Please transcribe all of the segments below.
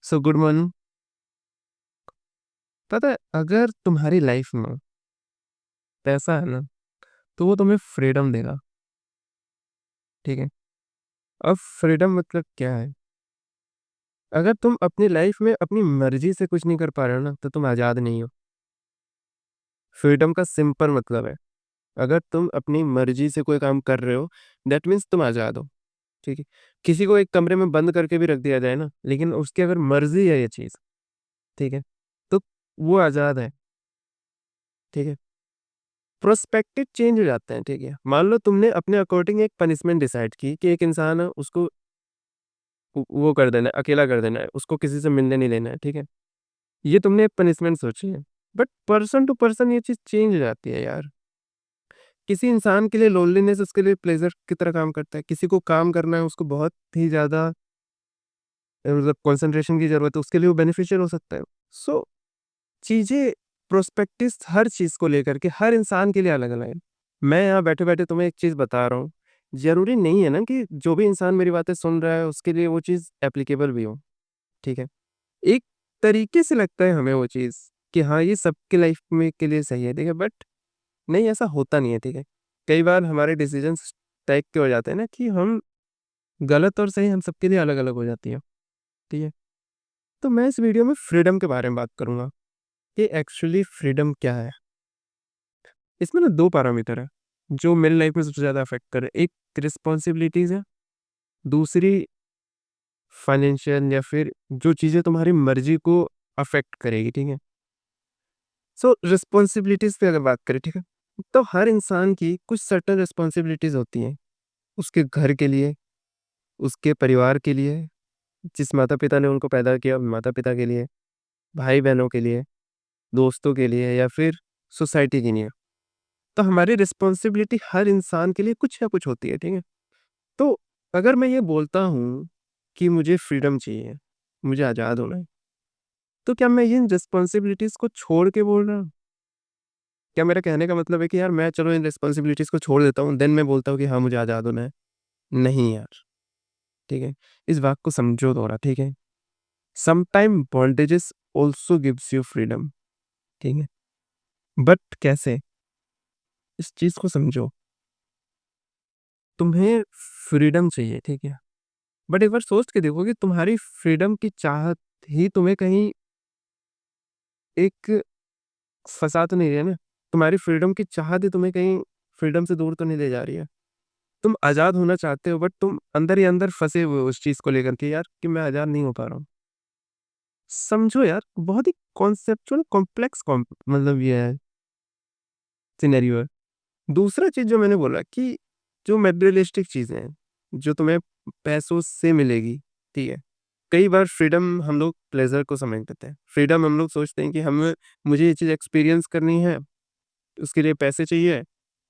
So good morning. पता है, अगर तुम्हारी लाइफ में पैसा है ना, तो वो तुम्हें फ्रीडम देगा। ठीक है। अब फ्रीडम मतलब क्या है? अगर तुम अपनी लाइफ में अपनी मर्जी से कुछ नहीं कर पा रहे हो ना, तो तुम आजाद नहीं हो। फ्रीडम का सिंपल मतलब है, अगर तुम अपनी मर्जी से कोई काम कर रहे हो, दैट मीन्स तुम आजाद हो। ठीक है। किसी को एक कमरे में बंद करके भी रख दिया जाए ना, लेकिन उसकी अगर मर्जी है ये चीज, ठीक है, तो वो आजाद है। ठीक है। प्रोस्पेक्टिव चेंज हो जाते हैं। ठीक है, मान लो तुमने अपने अकॉर्डिंग एक पनिशमेंट डिसाइड की कि एक इंसान है, उसको वो कर देना है, अकेला कर देना है, उसको किसी से मिलने नहीं लेना है। ठीक है, ये तुमने एक पनिशमेंट सोची है। बट पर्सन टू पर्सन ये चीज चेंज हो जाती है यार। किसी इंसान के लिए लोनलीनेस उसके लिए प्लेजर की तरह काम करता है, किसी को काम करना है, उसको बहुत ही ज्यादा मतलब कंसंट्रेशन की जरूरत है, उसके लिए वो बेनिफिशियल हो सकता है। सो चीजें, प्रोस्पेक्टिव हर चीज को लेकर के हर इंसान के लिए अलग अलग है। मैं यहाँ बैठे बैठे तुम्हें एक चीज बता रहा हूँ, जरूरी नहीं है ना कि जो भी इंसान मेरी बातें सुन रहा है उसके लिए वो चीज एप्लीकेबल भी हो। ठीक है। एक तरीके से लगता है हमें वो चीज कि हाँ ये सबके लाइफ में के लिए सही है। ठीक है, बट नहीं, ऐसा होता नहीं है। ठीक है। कई बार हमारे डिसीजंस टाइप के हो जाते हैं ना कि हम गलत और सही हम सबके लिए अलग अलग हो जाती है। ठीक है। तो मैं इस वीडियो में फ्रीडम के बारे में बात करूंगा कि एक्चुअली फ्रीडम क्या है। इसमें ना दो पैरामीटर है जो मेरी लाइफ में सबसे ज्यादा अफेक्ट करे। एक रिस्पॉन्सिबिलिटीज है, दूसरी फाइनेंशियल या फिर जो चीजें तुम्हारी मर्जी को अफेक्ट करेगी। ठीक है। सो रिस्पॉन्सिबिलिटीज पे अगर बात करें, ठीक है, तो हर इंसान की कुछ सर्टन रिस्पॉन्सिबिलिटीज होती हैं, उसके घर के लिए, उसके परिवार के लिए, जिस माता पिता ने उनको पैदा किया माता पिता के लिए, भाई बहनों के लिए, दोस्तों के लिए, या फिर सोसाइटी के लिए। तो हमारी रिस्पॉन्सिबिलिटी हर इंसान के लिए कुछ ना कुछ होती है। ठीक है। तो अगर मैं ये बोलता हूँ कि मुझे फ्रीडम चाहिए, मुझे आज़ाद होना है, तो क्या मैं इन रिस्पॉन्सिबिलिटीज को छोड़ के बोल रहा हूँ? क्या मेरा कहने का मतलब है कि यार मैं चलो इन रिस्पॉन्सिबिलिटीज को छोड़ देता हूँ, देन मैं बोलता हूँ कि हाँ मुझे आज़ाद होना है? नहीं यार। ठीक है। इस बात को समझो थोड़ा। ठीक है। Sometime bondages also gives you freedom. ठीक है। बट कैसे? इस चीज को समझो। तुम्हें फ्रीडम चाहिए, ठीक है, बट एक बार सोच के देखो कि तुम्हारी फ्रीडम की चाहत ही तुम्हें कहीं एक फंसा तो नहीं रही है ना? तुम्हारी फ्रीडम की चाहत ही तुम्हें कहीं फ्रीडम से दूर तो नहीं ले जा रही है? तुम आजाद होना चाहते हो, बट तुम अंदर ही अंदर फंसे हुए हो उस चीज को लेकर के, यार कि मैं आजाद नहीं हो पा रहा हूँ। समझो यार, बहुत ही कॉन्सेप्चुअल कॉम्प्लेक्स मतलब ये है, सिनेरियो है। दूसरा चीज जो मैंने बोला कि जो मेटेरियलिस्टिक चीजें हैं, जो तुम्हें पैसों से मिलेगी, ठीक है, कई बार फ्रीडम हम लोग प्लेजर को समझ देते हैं। फ्रीडम हम लोग सोचते हैं कि हमें मुझे ये चीज एक्सपीरियंस करनी है, उसके लिए पैसे चाहिए,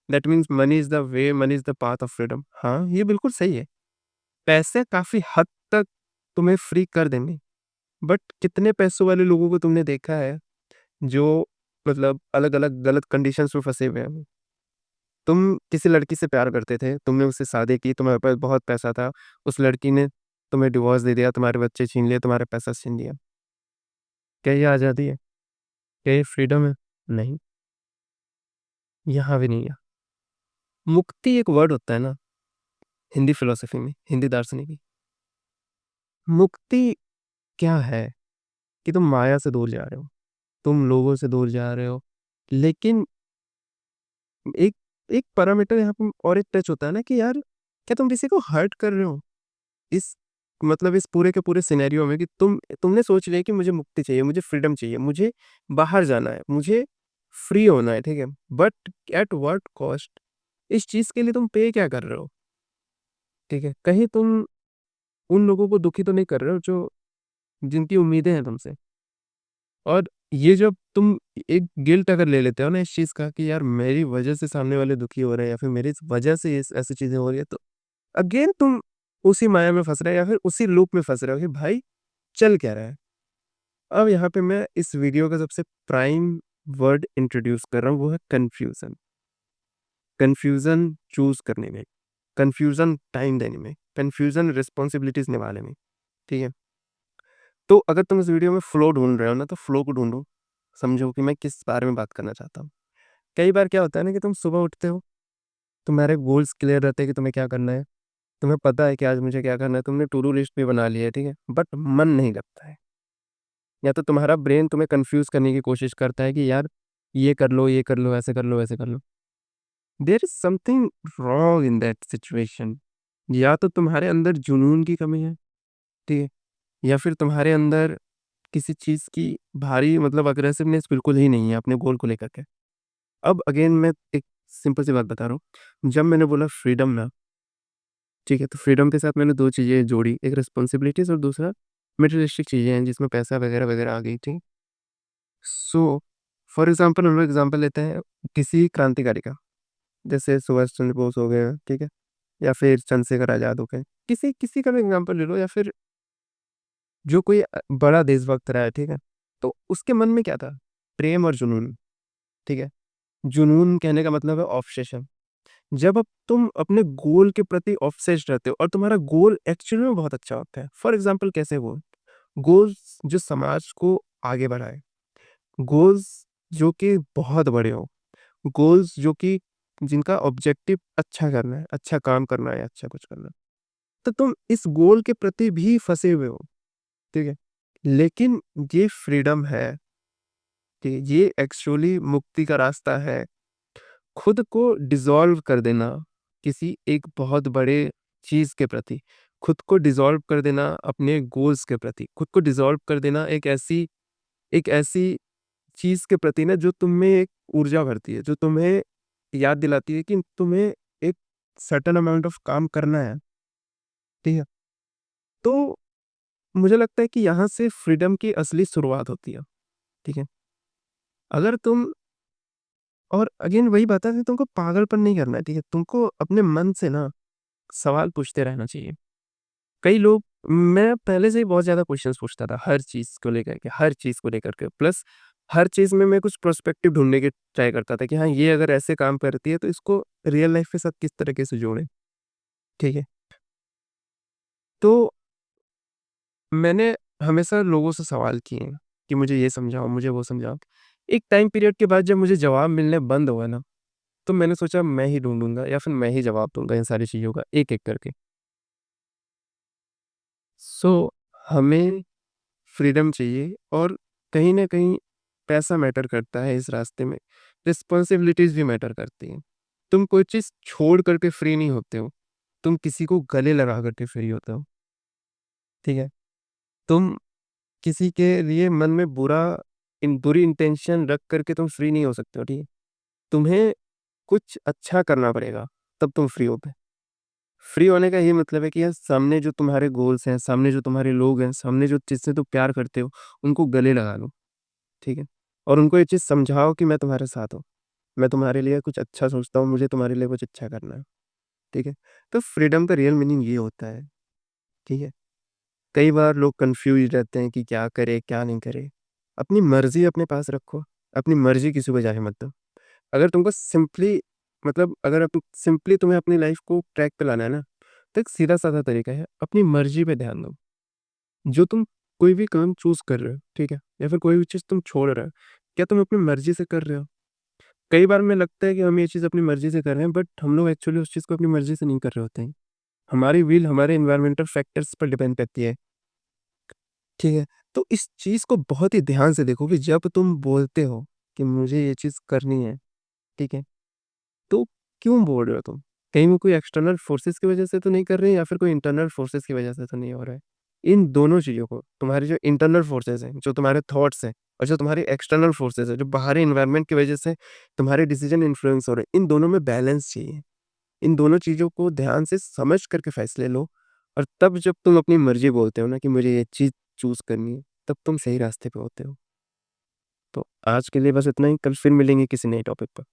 that means money is the way, money is the path of freedom. हाँ, ये बिल्कुल सही है। पैसे काफी हद तक तुम्हें फ्री कर देंगे, बट कितने पैसों वाले लोगों को तुमने देखा है जो मतलब अलग अलग गलत कंडीशंस में फंसे हुए हैं? तुम किसी लड़की से प्यार करते थे, तुमने उससे शादी की, तुम्हारे पास बहुत पैसा था, उस लड़की ने तुम्हें डिवोर्स दे दिया, तुम्हारे बच्चे छीन लिए, तुम्हारे पैसा छीन लिया। क्या ये आज़ादी है? क्या ये फ्रीडम है? नहीं, यहाँ भी नहीं है। मुक्ति एक वर्ड होता है ना, हिंदी फिलोसफी में, हिंदी दार्शनिक में। मुक्ति क्या है? कि तुम माया से दूर जा रहे हो, तुम लोगों से दूर जा रहे हो, लेकिन एक एक पैरामीटर यहाँ पे और एक टच होता है ना कि यार, क्या तुम किसी को हर्ट कर रहे हो इस मतलब इस पूरे के पूरे सिनेरियो में? कि तुमने सोच लिया कि मुझे मुक्ति चाहिए, मुझे फ्रीडम चाहिए, मुझे बाहर जाना है, मुझे फ्री होना है, ठीक है, बट एट व्हाट कॉस्ट? इस चीज के लिए तुम पे क्या कर रहे हो? ठीक है, कहीं तुम उन लोगों को दुखी तो नहीं कर रहे हो जो जिनकी उम्मीदें हैं तुमसे? और ये जब तुम एक गिल्ट अगर ले लेते हो ना इस चीज का कि यार मेरी वजह से सामने वाले दुखी हो रहे हैं, या फिर मेरी वजह से ऐसी चीजें हो रही है, तो अगेन तुम उसी माया में फंस रहे हो, या फिर उसी लूप में फंस रहे हो कि भाई चल क्या रहा है। अब यहाँ पे मैं इस वीडियो का सबसे प्राइम वर्ड इंट्रोड्यूस कर रहा हूँ, वो है कंफ्यूजन। कंफ्यूजन चूज करने में, कंफ्यूजन टाइम देने में, कंफ्यूजन रिस्पॉन्सिबिलिटीज निभाने में। ठीक है। तो अगर तुम इस वीडियो में फ्लो ढूँढ रहे हो ना, तो फ्लो को ढूँढो, समझो कि मैं किस बारे में बात करना चाहता हूँ। कई बार क्या होता है ना कि तुम सुबह उठते हो, तुम्हारे गोल्स क्लियर रहते हैं कि तुम्हें क्या करना है, तुम्हें पता है कि आज मुझे क्या करना है, तुमने टू डू लिस्ट भी बना ली है, ठीक है? बट मन नहीं लगता है, या तो तुम्हारा ब्रेन तुम्हें कन्फ्यूज़ करने की कोशिश करता है कि यार ये कर लो, ऐसे कर लो, वैसे कर लो। There is something wrong in that situation. या तो तुम्हारे अंदर जुनून की कमी है, ठीक है? या फिर तुम्हारे अंदर किसी चीज़ की भारी मतलब अग्रेसिवनेस बिल्कुल ही नहीं है अपने गोल को लेकर के। अब अगेन मैं एक सिंपल सी बात बता रहा हूँ, जब मैंने बोला फ्रीडम ना, ठीक है? तो फ्रीडम के साथ मैंने 2 चीज़ें जोड़ी, एक रिस्पॉन्सिबिलिटीज़ और दूसरा मटेरियलिस्टिक चीज़ें हैं जिसमें पैसा वगैरह-वगैरह आ गई थी। सो फॉर एग्ज़ाम्पल हम लोग एग्ज़ाम्पल लेते हैं किसी क्रांतिकारी का, जैसे सुभाष चंद्र बोस हो गए, ठीक है? या फिर चंद्रशेखर आज़ाद हो गए। किसी किसी का भी एग्ज़ाम्पल ले लो, या फिर जो कोई बड़ा देशभक्त रहा है, ठीक है? तो उसके मन में क्या था? प्रेम और जुनून, ठीक है? जुनून कहने का मतलब है ऑब्सेशन। जब अब तुम अपने गोल के प्रति ऑब्सेस्ड रहते हो और तुम्हारा गोल एक्चुअल में बहुत अच्छा होता है। फॉर एग्ज़ाम्पल कैसे गोल? गोल्स जो समाज को आगे बढ़ाए, गोल्स जो कि बहुत बड़े हों, गोल्स जो कि जिनका ऑब्जेक्टिव अच्छा करना है, अच्छा काम करना है, अच्छा कुछ करना है। तो तुम इस गोल के प्रति भी फँसे हुए हो, ठीक है? लेकिन ये फ्रीडम है कि ये एक्चुअली मुक्ति का रास्ता है। खुद को डिसॉल्व कर देना किसी एक बहुत बड़े चीज़ के प्रति, खुद को डिसॉल्व कर देना अपने गोल्स के प्रति, खुद को डिसॉल्व कर देना एक ऐसी चीज़ के प्रति ना जो तुम में एक ऊर्जा भरती है, जो तुम्हें याद दिलाती है कि तुम्हें एक सर्टेन अमाउंट ऑफ काम करना है, ठीक है? तो मुझे लगता है कि यहाँ से फ्रीडम की असली शुरुआत होती है, ठीक है? अगर तुम और अगेन वही बात है कि तुमको पागलपन नहीं करना है, ठीक है? तुमको अपने मन से ना सवाल पूछते रहना चाहिए। कई लोग मैं पहले से ही बहुत ज़्यादा क्वेश्चंस पूछता था हर चीज़ को लेकर के। प्लस हर चीज़ में मैं कुछ पर्सपेक्टिव ढूँढने की ट्राई करता था कि हाँ, ये अगर ऐसे काम करती है तो इसको रियल लाइफ़ के साथ किस तरीके से जोड़ें, ठीक है? तो मैंने हमेशा लोगों से सवाल किए हैं कि मुझे ये समझाओ, मुझे वो समझाओ। एक टाइम पीरियड के बाद जब मुझे जवाब मिलने बंद हुआ ना, तो मैंने सोचा मैं ही ढूँढूँगा या फिर मैं ही जवाब दूँगा इन सारी चीज़ों का एक-एक करके। सो हमें फ्रीडम चाहिए और कहीं न कहीं पैसा मैटर करता है इस रास्ते में, रिस्पॉन्सिबिलिटीज़ भी मैटर करती हैं। तुम कोई चीज़ छोड़ कर के फ्री नहीं होते हो, तुम किसी को गले लगा कर के फ्री होते हो, ठीक है? तुम किसी के लिए मन में बुरी इंटेंशन रख कर के तुम फ्री नहीं हो सकते हो, ठीक है? तुम्हें कुछ अच्छा करना पड़ेगा, तब तुम फ्री होगे। फ्री होने का ये मतलब है कि यार सामने जो तुम्हारे गोल्स हैं, सामने जो तुम्हारे लोग हैं, सामने जो जिससे तुम प्यार करते हो, उनको गले लगा लो, ठीक है? और उनको ये चीज़ समझाओ कि मैं तुम्हारे साथ हूँ। मैं तुम्हारे लिए कुछ अच्छा सोचता हूँ, मुझे तुम्हारे लिए कुछ अच्छा करना है, ठीक है? तो फ्रीडम का रियल मीनिंग ये होता है, ठीक है? कई बार लोग कन्फ्यूज़ रहते हैं कि क्या करें, क्या नहीं करें? अपनी मर्ज़ी अपने पास रखो, अपनी मर्ज़ी किसी को जाने मत दो। अगर तुमको सिंपली मतलब अगर सिंपली तुम्हें अपनी लाइफ़ को ट्रैक पे लाना है ना, तो एक सीधा-साधा तरीका है, अपनी मर्ज़ी पे ध्यान दो। जो तुम कोई भी काम चूज़ कर रहे हो, ठीक है? या फिर कोई भी चीज़ तुम छोड़ रहे हो, क्या तुम अपनी मर्ज़ी से कर रहे हो? कई बार हमें लगता है कि हम ये चीज़ अपनी मर्ज़ी से कर रहे हैं, बट हम लोग एक्चुअली उस चीज़ को अपनी मर्ज़ी से नहीं कर रहे होते हैं। हमारी व्हील हमारे एनवायरमेंटल फैक्टर्स पर डिपेंड करती है, ठीक है? तो इस चीज़ को बहुत ही ध्यान से देखो कि जब तुम बोलते हो कि मुझे ये चीज़ करनी है, ठीक है? तो क्यों बोल रहे हो तुम? कहीं वो कोई एक्सटर्नल फोर्सेस की वजह से तो नहीं कर रहे हैं या फिर कोई इंटरनल फोर्सेस की वजह से तो नहीं हो रहा है। इन दोनों चीज़ों को तुम्हारी जो इंटरनल फोर्सेस हैं, जो तुम्हारे थॉट्स हैं और जो तुम्हारी एक्सटर्नल फोर्सेस हैं, जो बाहरी एनवायरनमेंट की वजह से तुम्हारे डिसीजन इन्फ्लुएंस हो रहे हैं, इन दोनों में बैलेंस चाहिए। इन दोनों चीज़ों को ध्यान से समझ कर के फैसले लो और तब जब तुम अपनी मर्ज़ी बोलते हो ना कि मुझे ये चीज़ चूज़ करनी है, तब तुम सही रास्ते पे होते हो। तो आज के लिए बस इतना ही, कल फिर मिलेंगे किसी नए टॉपिक पर।